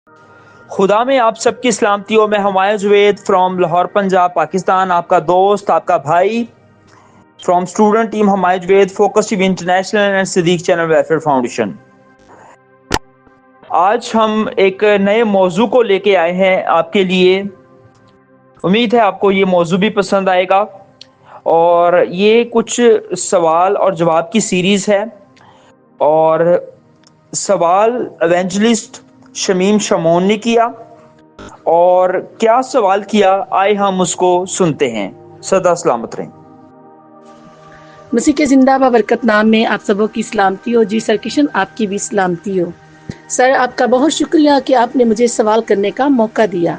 खुदा में आप सबकी सलामती हो। मैं हुमायूं जुवैद फ्रॉम लाहौर पंजाब पाकिस्तान, आपका दोस्त, आपका भाई from student team Humayun Juwaid, focus team international and Siddique channel welfare foundation. आज हम एक नए मौजू को लेके आए हैं आपके लिए। उम्मीद है आपको ये मौजू भी पसंद आएगा। और ये कुछ सवाल और जवाब की सीरीज़ है। और सवाल एवेंजलिस्ट शमीम शमोन ने किया, और क्या सवाल किया आए हम उसको सुनते हैं। सदा सलामत रहें। मसीह के जिंदा बरकत नाम में आप सबों की सलामती हो। जी सर किशन, आपकी भी सलामती हो। सर आपका बहुत शुक्रिया कि आपने मुझे सवाल करने का मौका दिया।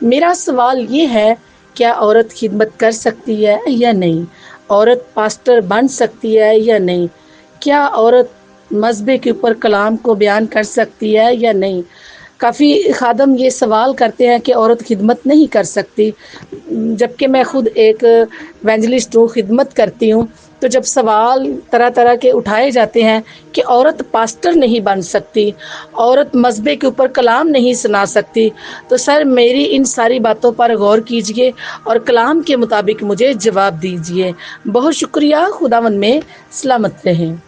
मेरा सवाल ये है, क्या औरत खिदमत कर सकती है या नहीं? औरत पास्टर बन सकती है या नहीं? क्या औरत मज़हब के ऊपर कलाम को बयान कर सकती है या नहीं? काफ़ी खादम ये सवाल करते हैं कि औरत खिदमत नहीं कर सकती, जबकि मैं खुद एक एवेंजलिस्ट हूँ, खिदमत करती हूँ। तो जब सवाल तरह तरह के उठाए जाते हैं कि औरत पास्टर नहीं बन सकती, औरत मज़हब के ऊपर कलाम नहीं सुना सकती, तो सर मेरी इन सारी बातों पर गौर कीजिए और कलाम के मुताबिक मुझे जवाब दीजिए। बहुत शुक्रिया, खुदावन में सलामत रहें।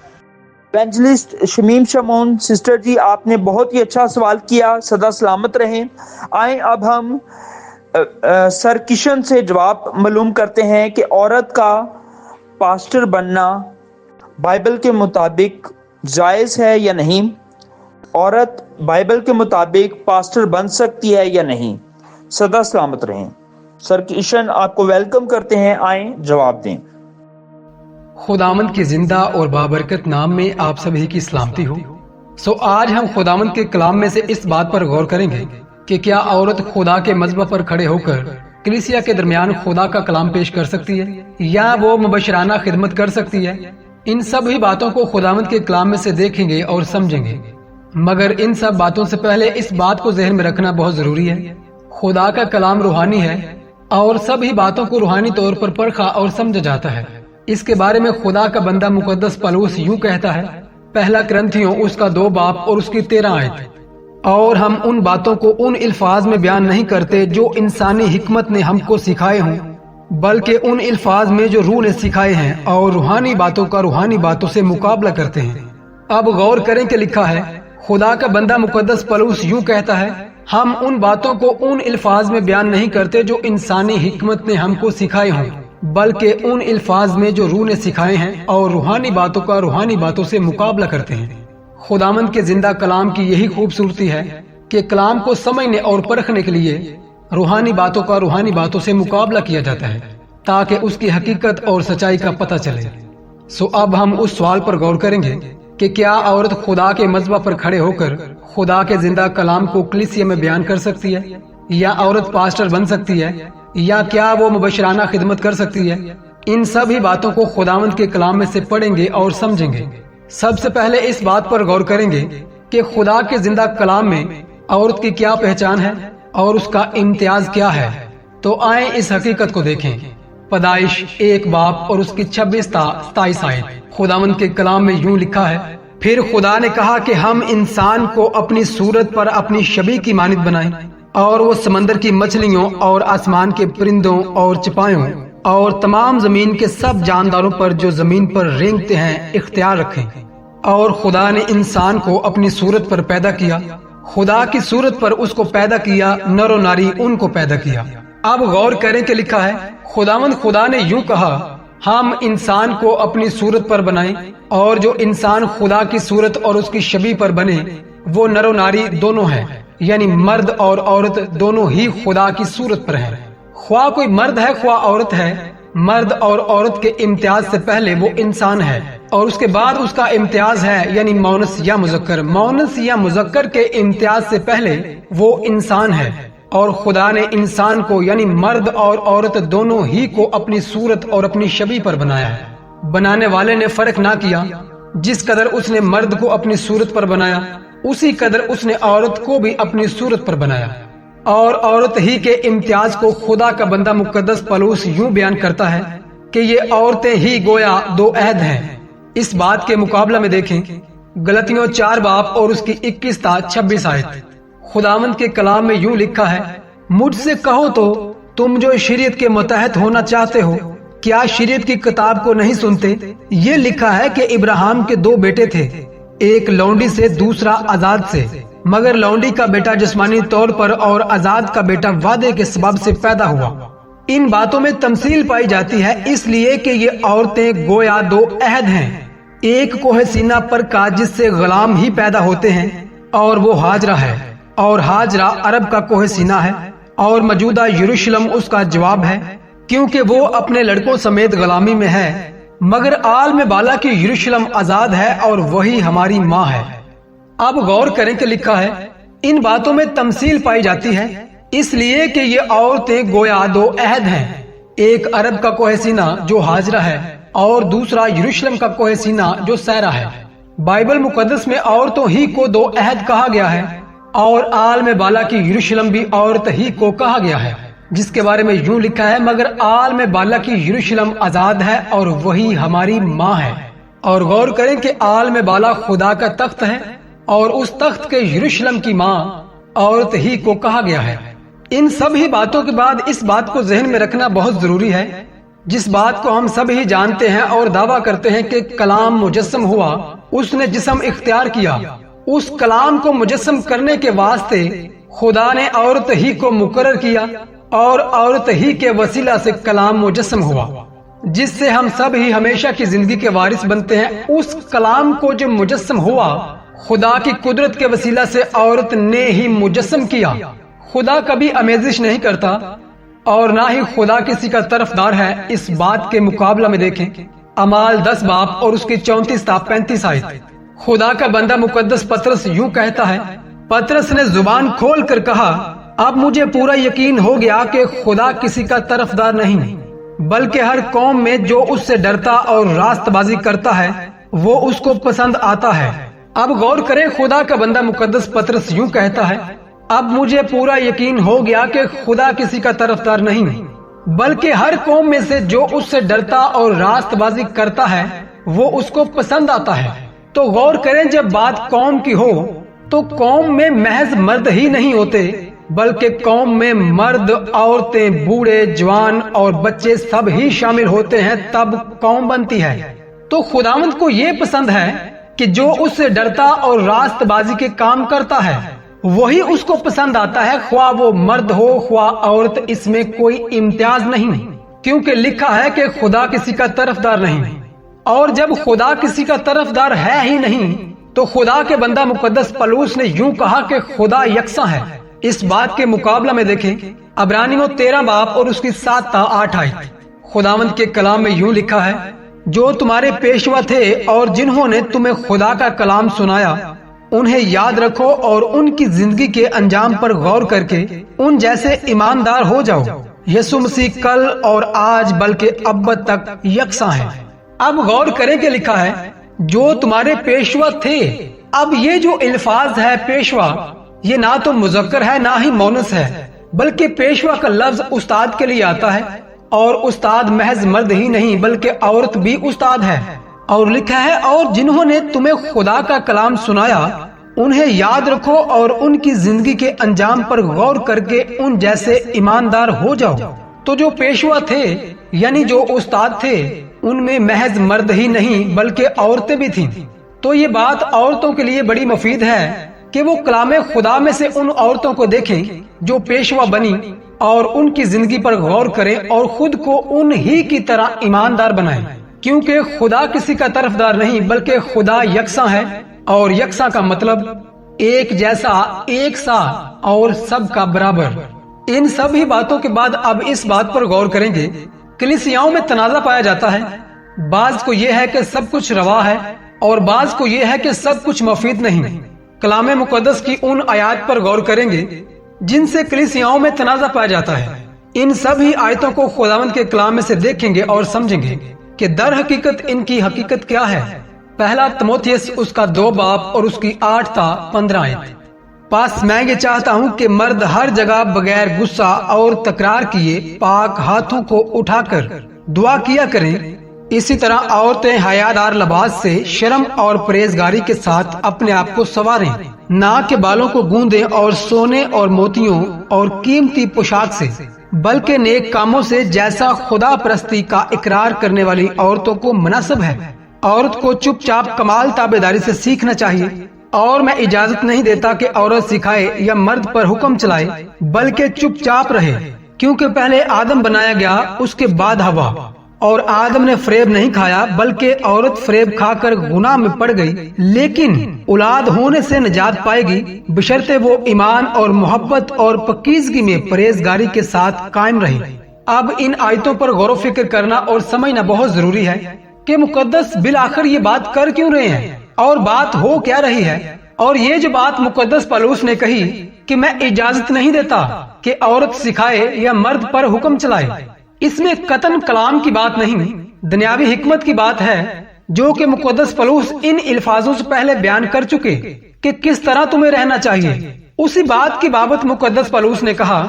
एवेंजलिस्ट शमीम शमोन सिस्टर जी, आपने बहुत ही अच्छा सवाल किया। सदा सलामत रहें। आए अब हम सर किशन से जवाब मालूम करते हैं कि औरत का पास्टर बनना बाइबल के मुताबिक जायज़ है या नहीं। औरत बाइबल के मुताबिक पास्टर बन सकती है या नहीं। सदा सलामत रहें। सर किशन आपको वेलकम करते हैं, आए जवाब दें। खुदावंद के जिंदा और बाबरकत नाम में आप सभी की सलामती हो। आज हम खुदावंद के कलाम में से इस बात पर गौर करेंगे कि क्या औरत खुदा के मज़हब पर खड़े होकर कलीसिया के दरमियान खुदा का कलाम पेश कर सकती है या वो मुबशराना खिदमत कर सकती है। इन सभी बातों को खुदावंद के कलाम में से देखेंगे और समझेंगे, मगर इन सब बातों से पहले इस बात को ज़हन में रखना बहुत जरूरी है। खुदा का कलाम रूहानी है और सभी बातों को रूहानी तौर पर परखा और समझा जाता है। इसके बारे में खुदा का बंदा मुकद्दस पलूस यूं कहता है, पहला क्रंथियों उसका 2 बाब और उसकी 13 आयत। और हम उन बातों को उन अल्फाज में बयान नहीं करते जो इंसानी हिकमत ने हमको सिखाए हों, बल्कि उन अल्फाज में जो रूह ने सिखाए हैं, और रूहानी बातों का रूहानी बातों से मुकाबला करते हैं। अब गौर करें कि लिखा है, खुदा का बंदा मुकद्दस पलूस यूं कहता है, हम उन बातों को उन अल्फाज में बयान नहीं करते जो इंसानी हिकमत ने हमको सिखाए हों, बल्कि उन अल्फाज में जो रूह ने सिखाए हैं, और रूहानी बातों का रूहानी बातों से मुकाबला करते हैं। खुदावंद के जिंदा कलाम की यही खूबसूरती है कि कलाम को समझने और परखने के लिए रूहानी बातों का रूहानी बातों से मुकाबला किया जाता है, ताकि उसकी हकीकत और सच्चाई का पता चले। अब हम उस सवाल पर गौर करेंगे कि क्या औरत खुदा के मज़हब पर खड़े होकर खुदा के जिंदा कलाम को कलीसिया में बयान कर सकती है, या औरत पास्टर बन सकती है, या क्या वो मुबशराना खिदमत कर सकती है। इन सभी बातों को खुदावंद के कलाम में से पढ़ेंगे और समझेंगे। सबसे पहले इस बात पर गौर करेंगे कि खुदा के जिंदा कलाम में औरत की क्या पहचान है और उसका इम्तियाज क्या है। तो आए इस हकीकत को देखें। पैदाइश 1 बाब और उसकी 26-27 आयत। खुदावंद के कलाम में यूं लिखा है, फिर खुदा ने कहा कि हम इंसान को अपनी सूरत पर अपनी शबीह की मानित बनाएं, और वो समंदर की मछलियों और आसमान के परिंदों और चिपायों और तमाम जमीन के सब जानदारों पर जो जमीन पर रेंगते हैं इख्तियार रखें। और खुदा ने इंसान को अपनी सूरत पर पैदा किया, खुदा की सूरत पर उसको पैदा किया, नर और नारी उनको पैदा किया। अब गौर करें कि लिखा है, खुदावंद खुदा ने यूं कहा, हम इंसान को अपनी सूरत पर बनाएं, और जो इंसान खुदा की सूरत और उसकी शबीह पर बने वो नर और नारी दोनों हैं, यानी मर्द और औरत दोनों ही खुदा की सूरत पर हैं। ख्वाह कोई मर्द है ख्वाह औरत है, मर्द और औरत के इम्तियाज से पहले वो इंसान है, और उसके बाद उसका इम्तियाज है यानी मौनस या मुजक्कर। मौनस या मुजक्कर के इम्तियाज से पहले वो इंसान है। और खुदा ने इंसान को यानी मर्द और औरत दोनों ही को अपनी सूरत और अपनी शबीह पर बनाया है। बनाने वाले ने फर्क ना किया। जिस कदर उसने मर्द को अपनी सूरत पर बनाया, उसी कदर उसने औरत को भी अपनी सूरत पर बनाया। और औरत ही के इम्तियाज को खुदा का बंदा मुकद्दस पलूस यूं बयान करता है कि ये औरतें ही गोया 2 अहद हैं। इस बात के मुकाबला में देखें गलतियों 4 बाब और उसकी 21-26 आयत। खुदावंद के कलाम में यूं लिखा है, मुझसे कहो तो तुम जो शरीयत के मुतहत होना चाहते हो, क्या शरीयत की किताब को नहीं सुनते? ये लिखा है कि इब्राहिम के 2 बेटे थे, एक लौंडी से दूसरा आजाद से, मगर लौंडी का बेटा जिस्मानी तौर पर और आजाद का बेटा वादे के सबब से पैदा हुआ। इन बातों में तमसील पाई जाती है, इसलिए कि ये औरतें गोया 2 अहद हैं। एक कोहे सीना पर का जिससे गुलाम ही पैदा होते हैं और वो हाजरा है, और हाजरा अरब का कोहे सीना है, और मौजूदा यरूशलेम उसका जवाब है, क्योंकि वो अपने लड़कों समेत गुलामी में है, मगर आल में बाला की यरूशलेम आजाद है और वही हमारी माँ है। अब गौर करें कि लिखा है, इन बातों में तमसील पाई जाती है, इसलिए कि ये औरतें गोया 2 अहद हैं, एक अरब का कोहे सीना जो हाजरा है और दूसरा यरूशलेम का कोहे सीना जो सहरा है। बाइबल मुकद्दस में औरतों ही को 2 अहद कहा गया है और आल में बाला की यरूशलेम भी औरत ही को कहा गया है, जिसके बारे में यूं लिखा है, मगर आल में बाला की यरूशलेम आजाद है और वही हमारी माँ है। और गौर करें कि आल में बाला खुदा का तख्त है और उस तख्त के यरूशलेम की माँ औरत ही को कहा गया है। इन सभी बातों के बाद इस बात को जहन में रखना बहुत जरूरी है, जिस बात को हम सब ही जानते हैं और दावा करते हैं कि कलाम मुजस्सम हुआ, उसने जिस्म इख्तियार किया। उस कलाम को मुजस्सम करने के वास्ते खुदा ने औरत ही को मुकर्रर किया और औरत ही के वसीला से कलाम मुजस्सम हुआ, जिससे हम सब ही हमेशा की जिंदगी के वारिस बनते हैं। उस कलाम को जो मुजस्सम हुआ, खुदा की कुदरत के वसीला से औरत ने ही मुजस्सम किया। खुदा कभी अमेजिश नहीं करता और ना ही खुदा किसी का तरफदार है। इस बात के मुकाबला में देखें अमाल 10 बाब और उसकी 34 ता 35 आयत। खुदा का बंदा मुकद्दस पतरस यूं कहता है, पतरस ने जुबान खोल कर कहा, अब मुझे पूरा यकीन हो गया कि खुदा किसी का तरफदार नहीं, बल्कि हर कौम में जो उससे डरता और रास्तबाजी करता है वो उसको पसंद आता है। अब गौर करें, खुदा का बंदा मुकद्दस पतरस यूं कहता है, अब मुझे पूरा यकीन हो गया कि खुदा किसी का तरफदार नहीं, बल्कि हर कौम में से जो उससे डरता और रास्तबाजी करता है वो उसको पसंद आता है। तो गौर करें, जब बात कौम की हो तो कौम में महज मर्द ही नहीं होते, बल्कि कौम में मर्द, औरतें, बूढ़े, जवान और बच्चे सब ही शामिल होते हैं, तब कौम बनती है। तो खुदावंद को ये पसंद है कि जो उससे डरता और रास्तबाजी के काम करता है वही उसको पसंद आता है, ख्वाह वो मर्द हो ख्वाह औरत, इसमें कोई इम्तियाज नहीं, क्योंकि लिखा है कि खुदा किसी का तरफदार नहीं। और जब खुदा किसी का तरफदार है ही नहीं तो खुदा के बंदा मुकद्दस पलूस ने यूं कहा कि खुदा यकसा है। इस बात के मुकाबला में देखें अब्रानियों 13 बाब और उसकी 7 ता 8 आयत। खुदावंद के कलाम में यूं लिखा है, जो तुम्हारे पेशवा थे और जिन्होंने तुम्हें खुदा का कलाम सुनाया, उन्हें याद रखो और उनकी जिंदगी के अंजाम पर गौर करके उन जैसे ईमानदार हो जाओ। यीशु मसीह कल और आज बल्कि अब तक यकसा है। अब गौर करें कि लिखा है, जो तुम्हारे पेशवा थे। अब ये जो अल्फाज है पेशवा, ये ना तो मुज़क्कर है ना ही मोनस है, बल्कि पेशवा का लफ्ज उस्ताद के लिए आता है, और उस्ताद महज मर्द ही नहीं बल्कि औरत भी उस्ताद है। और लिखा है, और जिन्होंने तुम्हें खुदा का कलाम सुनाया उन्हें याद रखो और उनकी जिंदगी के अंजाम पर गौर करके उन जैसे ईमानदार हो जाओ। तो जो पेशवा थे यानी जो उस्ताद थे, उनमें महज मर्द ही नहीं बल्कि औरतें भी थीं। तो ये बात औरतों के लिए बड़ी मुफीद है कि वो कलाम खुदा में से उन औरतों को देखें जो पेशवा बनी और उनकी जिंदगी पर गौर करें और खुद को उन ही की तरह ईमानदार बनाएं, क्योंकि खुदा किसी का तरफदार नहीं बल्कि खुदा यकसा है। और यकसा का मतलब एक जैसा, एक सा और सबका बराबर। इन सभी बातों के बाद अब इस बात पर गौर करेंगे, कलीसियाओं में तनाजा पाया जाता है। बाज को यह है कि सब कुछ रवा है और बाज को यह है कि सब कुछ मुफीद नहीं। कलाम मुकद्दस की उन आयत पर गौर करेंगे जिनसे कलीसियाओं में तनाजा पाया जाता है। इन सभी आयतों को खुदावंद के कलाम में से देखेंगे और समझेंगे कि दर हकीकत इनकी हकीकत क्या है। पहला तिमोथियस उसका 2 बाब और उसकी 8 ता 15 आयत। पास मैं ये चाहता हूँ कि मर्द हर जगह बगैर गुस्सा और तकरार किए पाक हाथों को उठाकर दुआ किया करें। इसी तरह औरतें हयादार लिबास से शर्म और परहेजगारी के साथ अपने आप को संवारें। नाक के बालों को गूंदें और सोने और मोतियों और कीमती पोशाक से, बल्कि नेक कामों से, जैसा खुदा परस्ती का इकरार करने वाली औरतों को मुनासिब है। औरत को चुपचाप कमाल ताबेदारी से सीखना चाहिए, और मैं इजाजत नहीं देता कि औरत सिखाए या मर्द पर हुक्म चलाए, बल्कि चुपचाप रहे, क्योंकि पहले आदम बनाया गया, उसके बाद हवा, और आदम ने फरेब नहीं खाया, बल्कि औरत फरेब खाकर गुनाह में पड़ गई। लेकिन औलाद होने से निजात पाएगी, बशर्ते वो ईमान और मोहब्बत और पकीजगी में परहेजगारी के साथ कायम रहे। अब इन आयतों पर गौर फिक्र करना और समझना बहुत जरूरी है कि मुकद्दस बिल आखिर ये बात कर क्यों रहे हैं और बात हो क्या रही है। और ये जो बात मुकद्दस पौलुस ने कही कि मैं इजाजत नहीं देता कि औरत सिखाए या मर्द पर हुक्म चलाए, इसमें कतन कलाम की बात नहीं, दुनियावी हिकमत की बात है, जो कि मुकद्दस पौलुस इन अल्फाजों से पहले बयान कर चुके कि किस तरह तुम्हें रहना चाहिए। उसी बात की बाबत मुकद्दस पौलुस ने कहा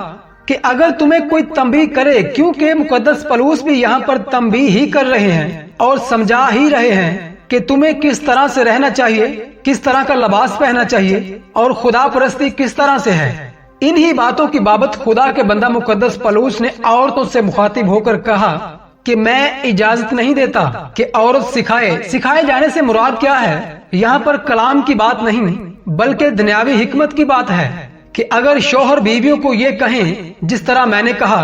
कि अगर तुम्हें कोई तंबीह करे, क्योंकि मुकद्दस पौलुस भी यहाँ पर तंबीह ही कर रहे हैं और समझा ही रहे हैं कि तुम्हें किस तरह से रहना चाहिए, किस तरह का लिबास पहनना चाहिए और खुदा परस्ती किस तरह से है। इन्हीं बातों की बाबत खुदा के बंदा मुकद्दस पौलुस ने औरतों से मुखातिब होकर कहा कि मैं इजाजत नहीं देता कि औरत सिखाए। सिखाए जाने से मुराद क्या है? यहाँ पर कलाम की बात नहीं, बल्कि दुनियावी हिकमत की बात है कि अगर शौहर बीवियों को ये कहें, जिस तरह मैंने कहा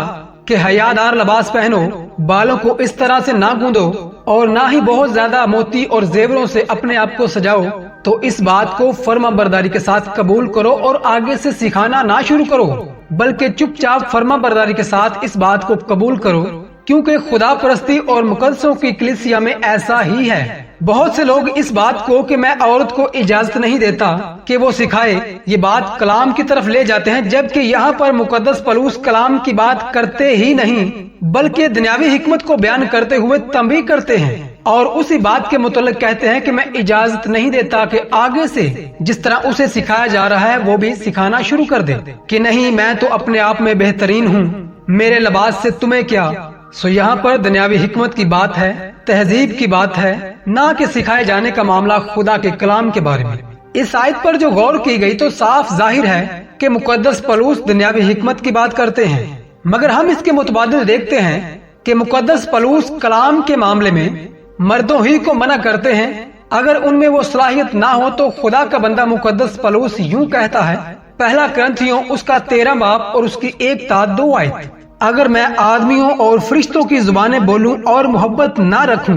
कि हयादार लिबास पहनो, बालों को इस तरह से ना गूंदो और ना ही बहुत ज्यादा मोती और जेवरों से अपने आप को सजाओ, तो इस बात को फर्मा बरदारी के साथ कबूल करो और आगे से सिखाना ना शुरू करो, बल्कि चुपचाप फर्मा बरदारी के साथ इस बात को कबूल करो, क्योंकि खुदा परस्ती और मुकद्दसों की कलीसिया में ऐसा ही है। बहुत से लोग इस बात को कि मैं औरत को इजाजत नहीं देता कि वो सिखाए, ये बात कलाम की तरफ ले जाते हैं, जबकि यहाँ पर मुकद्दस पौलुस कलाम की बात करते ही नहीं, बल्कि दुनियावी हिकमत को बयान करते हुए तंबीह करते हैं और उसी बात के मुतल्लिक कहते हैं कि मैं इजाजत नहीं देता कि आगे से जिस तरह उसे सिखाया जा रहा है वो भी सिखाना शुरू कर दे, कि नहीं मैं तो अपने आप में बेहतरीन हूँ, मेरे लिबास से तुम्हें क्या। सो यहाँ पर दुनियावी हिकमत की बात है, तहजीब की बात है, ना कि सिखाए जाने का मामला खुदा के कलाम के बारे में। इस आयत पर जो गौर की गई तो साफ जाहिर है कि मुकद्दस पौलुस दुनियावी हिकमत की बात करते हैं, मगर हम इसके मुतबादिल देखते हैं कि मुकद्दस पौलुस कलाम के मामले में मर्दों ही को मना करते हैं। अगर उनमें वो सलाहियत ना हो तो खुदा का बंदा मुकद्दस पौलुस यूं कहता है, पहला करंथियों उसका 13 बाब और उसकी 1-2 आयत, अगर मैं आदमियों और फरिश्तों की जुबानें बोलूं और मोहब्बत ना रखूं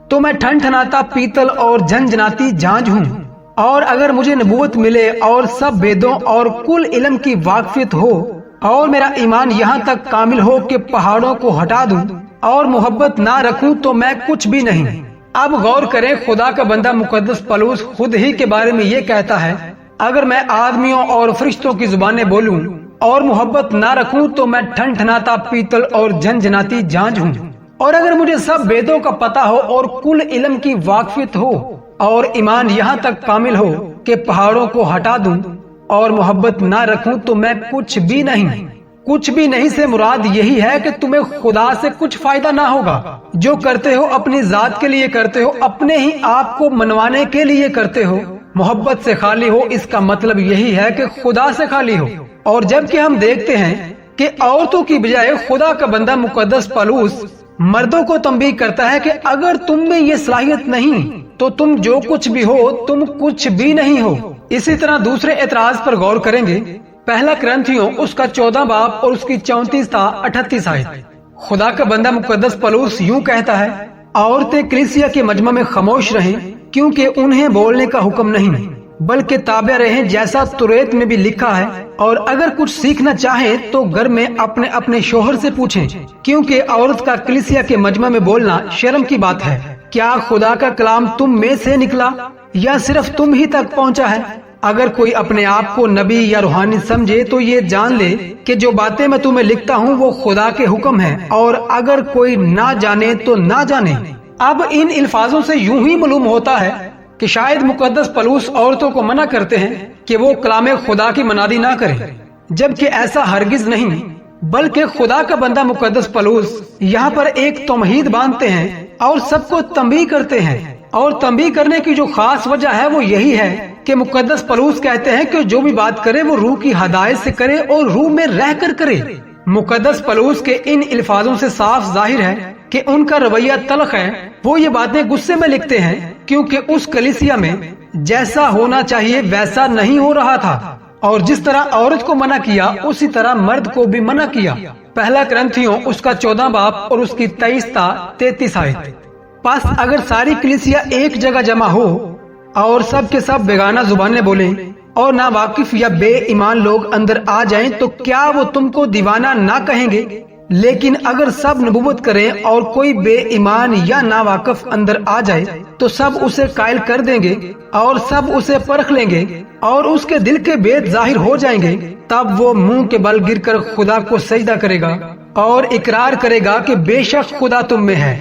तो मैं ठनठनाता पीतल और झंझनाती झांझ हूँ। और अगर मुझे नबूवत मिले और सब वेदों और कुल इल्म की वाकफियत हो और मेरा ईमान यहाँ तक कामिल हो कि पहाड़ों को हटा दूं और मोहब्बत ना रखूं तो मैं कुछ भी नहीं। अब गौर करें, खुदा का बंदा मुकद्दस पौलुस खुद ही के बारे में ये कहता है, अगर मैं आदमियों और फरिश्तों की जुबानें बोलूं और मोहब्बत ना रखूं तो मैं ठनठनाता पीतल और झंझनाती झांझ हूँ। और अगर मुझे सब वेदों का पता हो और कुल इल्म की वाकफियत हो और ईमान यहाँ तक कामिल हो कि पहाड़ों को हटा दूं और मोहब्बत ना रखूं तो मैं कुछ भी नहीं। कुछ भी नहीं से मुराद यही है कि तुम्हें खुदा से कुछ फायदा ना होगा। जो करते हो अपनी जात के लिए करते हो, अपने ही आप को मनवाने के लिए करते हो। मोहब्बत से खाली हो, इसका मतलब यही है कि खुदा से खाली हो। और जबकि हम देखते हैं कि औरतों की बजाय खुदा का बंदा मुकद्दस पौलुस मर्दों को तंबीह करता है कि अगर तुम में ये सलाहियत नहीं तो तुम जो कुछ भी हो तुम कुछ भी नहीं हो। इसी तरह दूसरे एतराज पर गौर करेंगे, पहला करंथियों उसका 14 बाब और उसकी 34-38 आयत। खुदा का बंदा मुकद्दस पौलुस यूं कहता है, औरतें कलीसिया के मजमा में खामोश रहें, क्योंकि उन्हें बोलने का हुक्म नहीं बल्कि ताबे रहें, जैसा तुरेत में भी लिखा है। और अगर कुछ सीखना चाहें तो घर में अपने अपने शोहर से पूछें, क्योंकि औरत का कलीसिया के मजमा में बोलना शर्म की बात है। क्या खुदा का कलाम तुम में से निकला या सिर्फ तुम ही तक पहुंचा है? अगर कोई अपने आप को नबी या रूहानी समझे तो ये जान ले कि जो बातें मैं तुम्हें लिखता हूँ वो खुदा के हुक्म है, और अगर कोई ना जाने तो ना जाने। अब इन अल्फाजों से यूं ही मालूम होता है कि शायद मुकद्दस पौलुस औरतों को मना करते हैं कि वो कलाम खुदा की मनादी ना करें, जबकि ऐसा हरगिज नहीं, बल्कि खुदा का बंदा मुकद्दस पौलुस यहाँ पर एक तौहीद बांधते हैं और सबको तंबीह करते हैं। और तंबीह करने की जो खास वजह है वो यही है کہ मुकद्दस पलूस कहते हैं कि जो भी बात करे वो रूह की हदायत से करे और रूह में रह कर करे। मुकद्दस पलूस के इन अल्फाजों से साफ जाहिर है कि उनका रवैया तल्ख है। वो ये बातें गुस्से में लिखते हैं क्योंकि उस कलीसिया में जैसा होना चाहिए वैसा नहीं हो रहा था, और जिस तरह औरत को मना किया उसी तरह मर्द को भी मना किया। पहला ग्रंथियों उसका 14 बाब और उसकी 23-33 आयत। पास अगर सारी कलीसिया एक जगह जमा हो और सब के सब बेगाना जुबानें बोलें और ना वाकिफ या बेईमान लोग अंदर आ जाएं तो क्या वो तुमको दीवाना ना कहेंगे? लेकिन अगर सब नबूवत करें और कोई बेईमान या ना वाकिफ अंदर आ जाए तो सब उसे कायल कर देंगे और सब उसे परख लेंगे और उसके दिल के भेद जाहिर हो जाएंगे। तब वो मुंह के बल गिरकर खुदा को सजदा करेगा और इकरार करेगा कि बेशक खुदा तुम में है।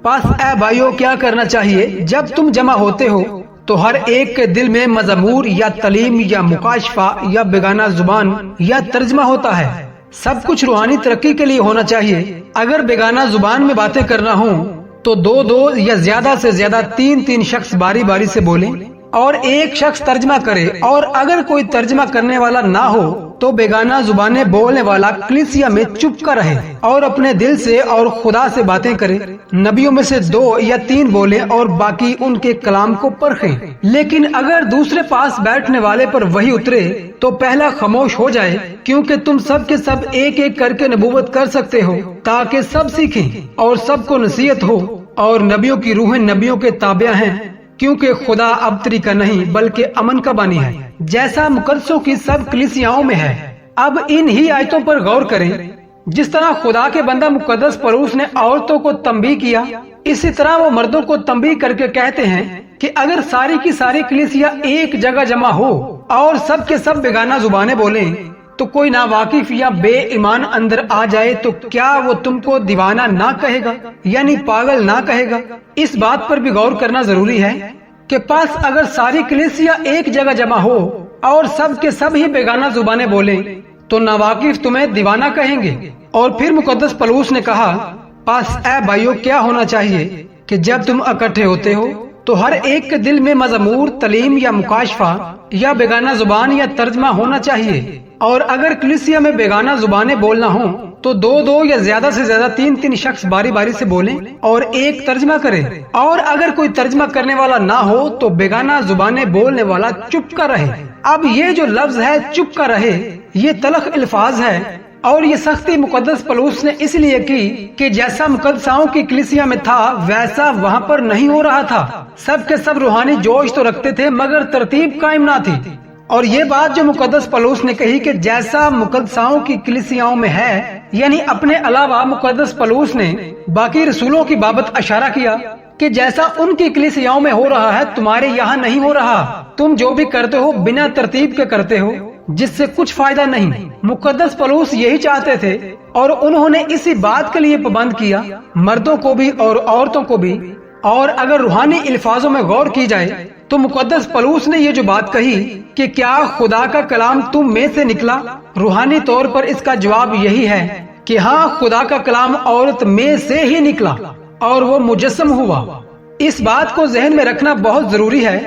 पास ऐ भाइयों, क्या करना चाहिए? जब तुम जमा होते हो तो हर एक के दिल में मज़मूर या तलीम या मुकाशफा या बेगाना जुबान या तर्जमा होता है। सब कुछ रूहानी तरक्की के लिए होना चाहिए। अगर बेगाना जुबान में बातें करना हो तो 2-2 या ज्यादा से ज्यादा 3-3 शख्स बारी बारी से बोलें और एक शख्स तर्जमा करे, और अगर कोई तर्जमा करने वाला ना हो तो बेगाना जुबाने बोलने वाला कलीसिया में चुप कर रहे और अपने दिल से और खुदा से बातें करे। नबियों में से 2 या 3 बोले और बाकी उनके कलाम को परखें। लेकिन अगर दूसरे पास बैठने वाले पर वही उतरे तो पहला खामोश हो जाए, क्योंकि तुम सब के सब एक एक करके नबूवत कर सकते हो ताकि सब सीखें और सबको नसीहत हो। और नबियों की रूहें नबियों के ताबिया हैं, क्योंकि खुदा अबतरी का नहीं बल्कि अमन का बानी है, जैसा मुकद्दसों की सब कलीसियाओं में है। अब इन ही आयतों पर गौर करें। जिस तरह खुदा के बंदा मुकद्दस पलूस ने औरतों को तंबीह किया, इसी तरह वो मर्दों को तंबीह करके कहते हैं कि अगर सारी की सारी कलीसिया एक जगह जमा हो और सब के सब बेगाना जुबानें बोलें तो कोई नावाकिफ या बेईमान अंदर आ जाए तो क्या वो तुमको दीवाना ना कहेगा, यानी पागल ना कहेगा? इस बात पर भी गौर करना जरूरी है कि पास अगर सारी कलीसिया एक जगह जमा हो और सब के सब ही बेगाना जुबानें बोलें तो नावाकिफ तुम्हें दीवाना कहेंगे। और फिर मुकद्दस पलूस ने कहा, पास ऐ भाइयों, क्या होना चाहिए कि जब तुम इकट्ठे होते हो तो हर एक के दिल में मज़मूर, तलीम या मुकाशफा या बेगाना जुबान या तर्जमा होना चाहिए। और अगर कलीसिया में बेगाना जुबानें बोलना हो तो 2-2 या ज्यादा से ज्यादा 3-3 शख्स बारी बारी से बोलें और एक तर्जमा करे। और अगर कोई तर्जमा करने वाला ना हो तो बेगाना जुबानें बोलने वाला चुप कर रहे। अब ये जो लफ्ज है चुप कर रहे, ये तलख अल्फाज है और ये सख्ती मुकद्दस पलूस ने इसलिए की कि जैसा मुकद्दसाओं की कलीसिया में था वैसा वहाँ पर नहीं हो रहा था। सब के सब रूहानी जोश तो रखते थे मगर तरतीब कायम ना थी। और ये बात जो मुकद्दस पलूस ने कही कि जैसा मुकद्दसाओं की कलीसियाओं में है, यानी अपने अलावा मुकद्दस पलूस ने बाकी रसूलों की बाबत इशारा किया कि जैसा उनकी कलीसियाओं में हो रहा है तुम्हारे यहाँ नहीं हो रहा। तुम जो भी करते हो बिना तरतीब के करते हो, जिससे कुछ फायदा नहीं। मुकद्दस पलूस यही चाहते थे और उन्होंने इसी बात के लिए पाबंद किया, मर्दों को भी और औरतों को भी। और अगर रूहानी अल्फाजों में गौर की जाए तो मुकद्दस पलूस ने ये जो बात कही कि क्या खुदा का कलाम तुम में से निकला, रूहानी तौर पर इसका जवाब यही है कि हाँ, खुदा का कलाम औरत में से ही निकला और वो मुजस्सम हुआ। इस बात को जहन में रखना बहुत जरूरी है।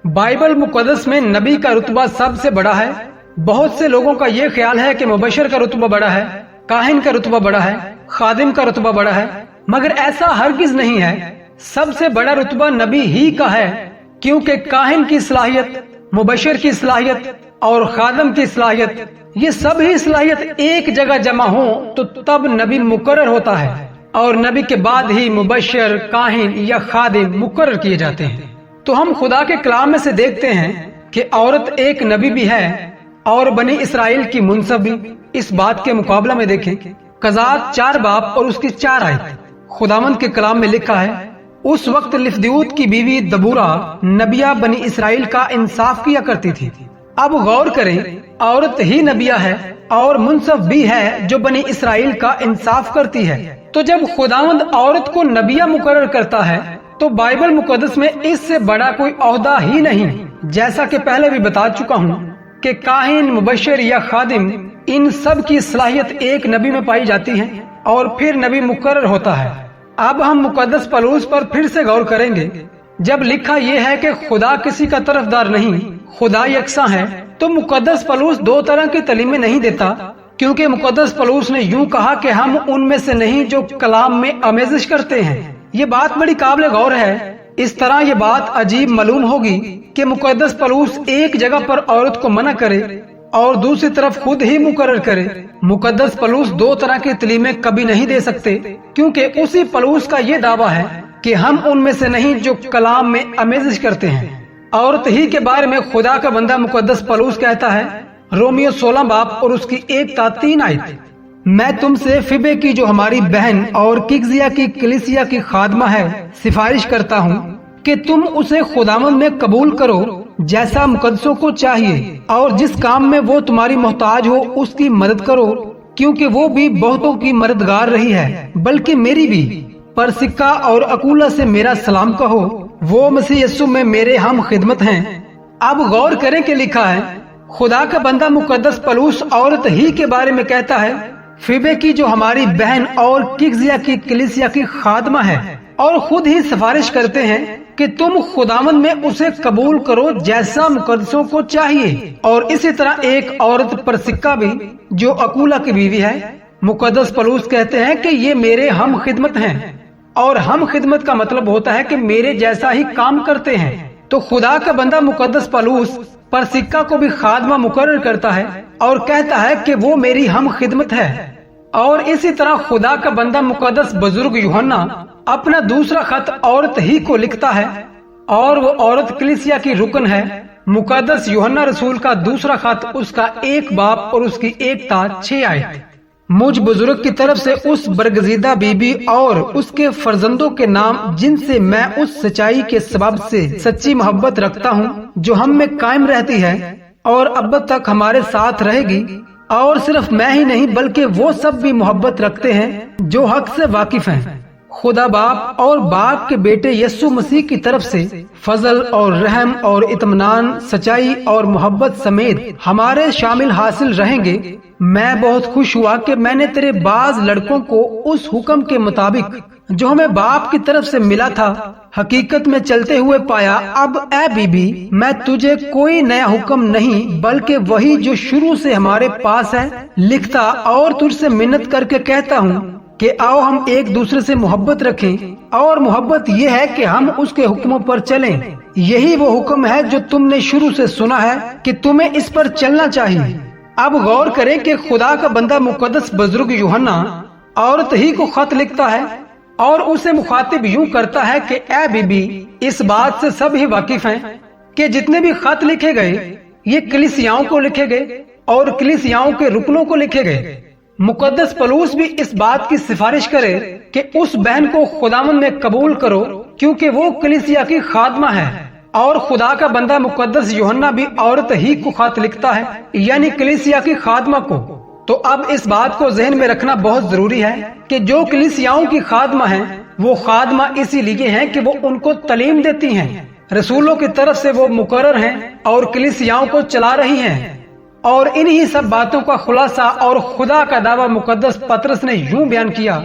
बाइबल मुकद्दस में नबी का रुतबा सबसे बड़ा है। बहुत से लोगों का ये ख्याल है कि मुबशर का रुतबा बड़ा है, काहिन का रुतबा बड़ा है, खादिम का रुतबा बड़ा है, मगर ऐसा हरगिज नहीं है। सबसे बड़ा रुतबा नबी ही का है, क्योंकि काहिन की सलाहियत, मुबशर की सलाहियत और खादम की सलाहियत, ये सब ही सलाहियत एक जगह जमा हो तो तब नबी मुकर्रर होता है और नबी के बाद ही मुबशर, काहिन या खादिम मुकर्रर किए जाते हैं। तो हम खुदा के कलाम में से देखते हैं कि औरत एक नबी भी है और बनी इसराइल की मुनसब भी। इस बात के मुकाबला में देखें कज़ात 4 बाब और उसकी 4 आयत। खुदावंद के कलाम में लिखा है, उस वक्त लिफ्दयूत की बीवी दबूरा नबिया बनी इसराइल का इंसाफ किया करती थी। अब गौर करें, औरत ही नबिया है और मुनसब भी है जो बनी इसराइल का इंसाफ करती है। तो जब खुदावंद औरत को नबिया मुकर्रर करता है तो बाइबल मुकद्दस में इससे बड़ा कोई ओहदा ही नहीं। जैसा कि पहले भी बता चुका हूँ कि काहिन, मुबशर या खादिम, इन सब की सलाहियत एक नबी में पाई जाती है और फिर नबी मुकर्रर होता है। अब हम मुकद्दस पलूस पर फिर से गौर करेंगे। जब लिखा यह है कि खुदा किसी का तरफदार नहीं खुदा यकसा है, तो मुकद्दस पलूस दो तरह की तालीमें नहीं देता, क्योंकि मुकद्दस पलूस ने यूं कहा कि हम उनमें से नहीं जो कलाम में आमेज़िश करते हैं। ये बात बड़ी काबिल गौर है। इस तरह ये बात अजीब मालूम होगी कि मुकद्दस पलूस एक जगह पर औरत को मना करे और दूसरी तरफ खुद ही मुकर्रर करे। मुकद्दस पलूस दो तरह की तालीमें कभी नहीं दे सकते, क्योंकि उसी पलूस का ये दावा है कि हम उनमें से नहीं जो कलाम में आमेज़िश करते हैं। औरत ही के बारे में खुदा का बंदा मुकद्दस पलूस कहता है, रोमियो 16 बाब और उसकी 1-3 आयत, मैं तुमसे फिबे की जो हमारी बहन और किग्जिया की कलीसिया की खादमा है सिफारिश करता हूँ कि तुम उसे खुदावंद में कबूल करो जैसा मुकद्दसों को चाहिए, और जिस काम में वो तुम्हारी मोहताज हो उसकी मदद करो, क्योंकि वो भी बहुतों की मददगार रही है, बल्कि मेरी भी। पर सिक्का और अकूला से मेरा सलाम कहो, वो मसीह यस्सु में मेरे हम खिदमत हैं। अब गौर करें कि लिखा है, खुदा का बंदा मुकद्दस पलूस औरत ही के बारे में कहता है, फिबे की जो हमारी बहन और किग्जिया की कलीसिया की खादमा है, और खुद ही सिफारिश करते हैं कि तुम खुदावंद में उसे कबूल करो जैसा मुकद्दसों को चाहिए। और इसी तरह एक औरत पर सिक्का भी जो अकूला की बीवी है, मुकद्दस पलूस कहते हैं कि ये मेरे हम खिदमत हैं, और हम खिदमत का मतलब होता है कि मेरे जैसा ही काम करते हैं। तो खुदा का बंदा मुकद्दस पलूस पर सिक्का को भी खादमा मुकर्रर करता है और कहता है कि वो मेरी हम खिदमत है। और इसी तरह खुदा का बंदा मुकद्दस बुजुर्ग यूहन्ना अपना दूसरा खत औरत ही को लिखता है, और वो औरत कलीसिया की रुकन है। मुकद्दस यूहन्ना रसूल का दूसरा खत उसका 1 बाब और उसकी 1-6 आयत, मुझ बुजुर्ग की तरफ से उस बरगजीदा बीबी और उसके फर्जंदों के नाम जिनसे मैं उस सच्चाई के सबब से सच्ची मोहब्बत रखता हूँ जो हम में कायम रहती है और अब तक हमारे साथ रहेगी। और सिर्फ मैं ही नहीं बल्कि वो सब भी मोहब्बत रखते हैं जो हक से वाकिफ हैं। खुदा बाप और बाप के बेटे यस्सु मसीह की तरफ से फजल और रहम और इत्मीनान, सच्चाई और मोहब्बत समेत हमारे शामिल हासिल रहेंगे। मैं बहुत खुश हुआ कि मैंने तेरे बाज लड़कों को उस हुक्म के मुताबिक जो हमें बाप की तरफ से मिला था हकीकत में चलते हुए पाया। अब ए बीबी, मैं तुझे कोई नया हुक्म नहीं बल्कि वही जो शुरू से हमारे पास है लिखता और तुझसे मिन्नत करके कहता हूँ कि आओ हम एक दूसरे से मोहब्बत रखें। और मोहब्बत ये है कि हम उसके हुक्मों पर चलें। यही वो हुक्म है जो तुमने शुरू से सुना है कि तुम्हें इस पर चलना चाहिए। अब गौर करें कि खुदा का बंदा मुकद्दस बुजुर्ग यूहन्ना औरत ही को खत लिखता है और उसे मुखातिब यूं करता है कि ए बीबी, इस बात से सब ही वाकिफ हैं कि जितने भी खत लिखे गए ये कलीसियाओं को लिखे गए और कलीसियाओं के रुकनों को लिखे गए। मुकद्दस पलूस भी इस बात की सिफारिश करे कि उस बहन को खुदावंद में कबूल करो, क्योंकि वो कलीसिया की खादमा है। और खुदा का बंदा मुकद्दस यूहन्ना भी औरत ही को खत लिखता है, यानी कलीसिया की खादमा को। तो अब इस बात को जहन में रखना बहुत जरूरी है कि जो कलीसियाओं की खादमा है वो खादमा इसीलिए हैं कि वो उनको तालीम देती हैं, रसूलों की तरफ से वो मुकर्रर हैं और कलीसियाओं को चला रही हैं। और इन्हीं सब बातों का खुलासा और खुदा का दावा मुकद्दस पतरस ने यूं बयान किया,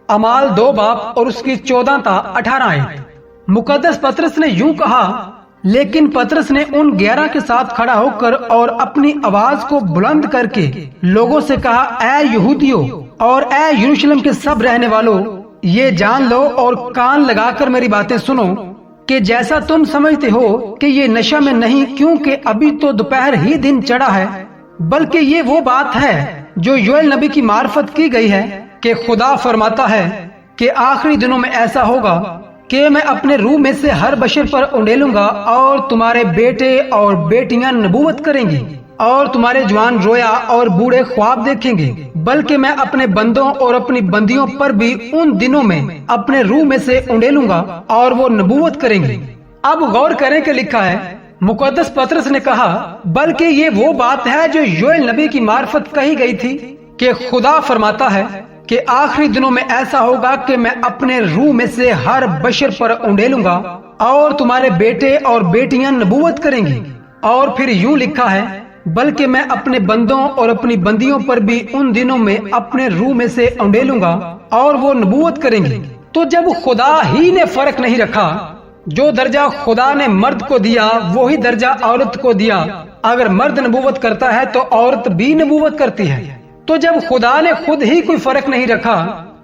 अमाल 2 बाब और उसकी 14-18 आयत। मुकद्दस पतरस ने यूं कहा, लेकिन पतरस ने उन 11 के साथ खड़ा होकर और अपनी आवाज को बुलंद करके लोगों से कहा, ऐ यहूदियों और ऐ यरूशलेम के सब रहने वालों, ये जान लो और कान लगाकर मेरी बातें सुनो कि जैसा तुम समझते हो कि ये नशा में नहीं, क्योंकि अभी तो दोपहर ही दिन चढ़ा है, बल्कि ये वो बात है जो योएल नबी की मार्फत की गई है कि खुदा फरमाता है कि आखिरी दिनों में ऐसा होगा कि मैं अपने रूह में से हर बशर पर उंडेलूंगा और तुम्हारे बेटे और बेटियां नबूवत करेंगी और तुम्हारे जवान रोया और बूढ़े ख्वाब देखेंगे, बल्कि मैं अपने बंदों और अपनी बंदियों पर भी उन दिनों में अपने रूह में से उंडेलूंगा और वो नबूवत करेंगे। अब गौर करें कि लिखा है, मुकद्दस पतरस ने कहा, बल्कि ये वो बात है जो योएल नबी की मार्फत कही गई थी कि खुदा फरमाता है कि आखिरी दिनों में ऐसा होगा कि मैं अपने रूह में से हर बशर पर उंडेलूंगा और तुम्हारे बेटे और बेटियां नबूवत करेंगी। और फिर यूं लिखा है, बल्कि मैं अपने बंदों और अपनी बंदियों पर भी उन दिनों में अपने रूह में से उंडेलूंगा और वो नबूवत करेंगी। तो जब खुदा ही ने फर्क नहीं रखा जो दर्जा खुदा ने मर्द को दिया वही दर्जा औरत को दिया। अगर मर्द नबूवत करता है तो औरत भी नबूवत करती है। तो जब खुदा ने खुद ही कोई फर्क नहीं रखा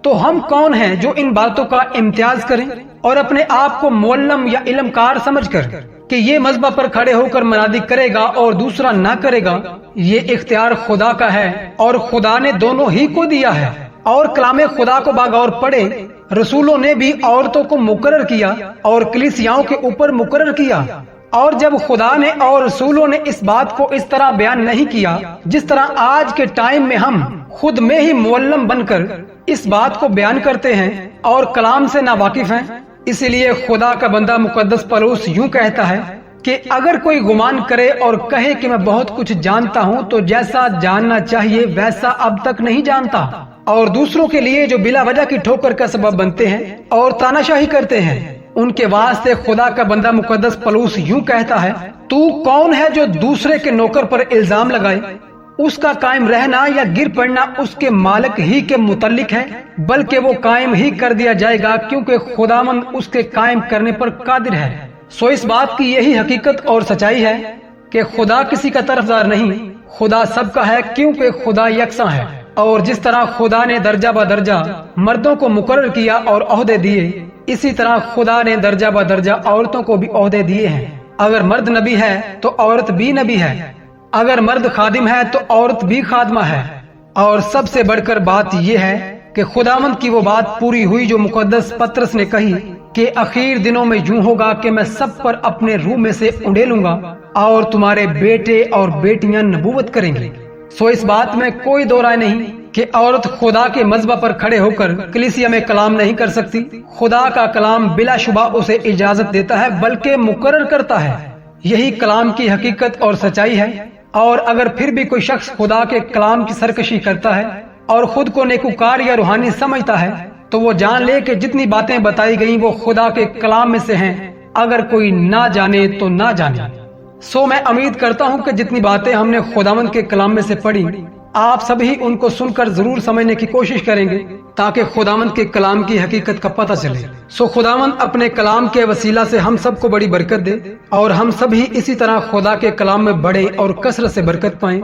तो हम कौन हैं जो इन बातों का इम्तियाज करें और अपने आप को मुअल्लम या इल्मकार समझकर कि ये मजहब पर खड़े होकर मनादी करेगा और दूसरा ना करेगा। ये इख्तियार खुदा का है और खुदा ने दोनों ही को दिया है। और कलामे खुदा को बागौर पढ़े, रसूलों ने भी औरतों को मुकर्रर किया और कलीसियाओं के ऊपर मुकर्रर किया। और जब खुदा ने और रसूलों ने इस बात को इस तरह बयान नहीं किया जिस तरह आज के टाइम में हम खुद में ही मुअल्लम बनकर इस बात को बयान करते हैं और कलाम से नावाकिफ हैं, इसीलिए खुदा का बंदा मुकद्दस पौलुस यूं कहता है कि अगर कोई गुमान करे और कहे कि मैं बहुत कुछ जानता हूं, तो जैसा जानना चाहिए वैसा अब तक नहीं जानता। और दूसरों के लिए जो बिला वजह की ठोकर का सबब बनते हैं और तानाशाही करते हैं, उनके वास्ते खुदा का बंदा मुकद्दस पौलुस यूं कहता है, तू कौन है जो दूसरे के नौकर पर इल्जाम लगाए? उसका कायम रहना या गिर पड़ना उसके मालिक ही के मुतल्लिक है, बल्कि वो कायम ही कर दिया जाएगा क्योंकि खुदावंद उसके कायम करने पर कादिर है। सो इस बात की यही हकीकत और सच्चाई है कि खुदा किसी का तरफदार नहीं, खुदा सबका है क्योंकि खुदा यकसा है। और जिस तरह खुदा ने दर्जा ब दर्जा मर्दों को मुकर्रर किया और ओहदे दिए, इसी तरह खुदा ने दर्जा ब दर्जा औरतों को भी ओहदे दिए हैं। अगर मर्द नबी है तो औरत भी नबी है, अगर मर्द खादिम है तो औरत भी खादमा है। और सबसे बढ़कर बात यह है कि खुदावंद की वो बात पूरी हुई जो मुकद्दस पतरस ने कही कि आखिर दिनों में यूं होगा कि मैं सब पर अपने रूह में से उंडेलूंगा और तुम्हारे बेटे और बेटियां नबूवत करेंगी। सो इस बात में कोई दो राय नहीं कि औरत खुदा के मजहब पर खड़े होकर कलीसिया में कलाम नहीं कर सकती। खुदा का कलाम बिलाशुबा उसे इजाजत देता है बल्कि मुकर्रर करता है। यही कलाम की हकीकत और सच्चाई है। और अगर फिर भी कोई शख्स खुदा के कलाम की सरकशी करता है और खुद को नेकुकार या रूहानी समझता है, तो वो जान ले कि जितनी बातें बताई गई वो खुदा के कलाम में से हैं। अगर कोई ना जाने तो ना जाने। सो मैं उम्मीद करता हूँ कि जितनी बातें हमने खुदावंद के कलाम में से पढ़ी, आप सभी उनको सुनकर जरूर समझने की कोशिश करेंगे ताकि खुदावंद के कलाम की हकीकत का पता चले। सो खुदावंद अपने कलाम के वसीला से हम सबको बड़ी बरकत दे और हम सभी इसी तरह खुदा के कलाम में बढ़े और कसरत से बरकत पाएं।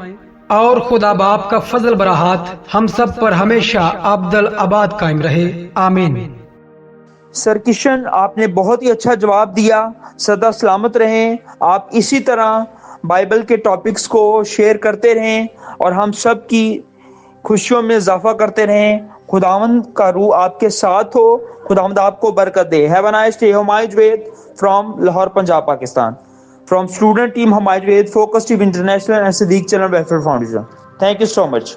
और खुदा बाप का फजल बराहात हम सब पर हमेशा अब्दल आबाद कायम रहे। आमीन। सर किशन, आपने बहुत ही अच्छा जवाब दिया। सदा सलामत रहें। आप इसी तरह बाइबल के टॉपिक्स को शेयर करते रहें और हम सब की खुशियों में इजाफा करते रहें। खुदावंद का रूह आपके साथ हो। खुदावंद आपको बरकत दे। Have a nice day. Humayun Javed from Lahore, Punjab, Pakistan. From student team Humayun Javaid, Focus Team International and Siddiq Channel Welfare Foundation. Thank you so much.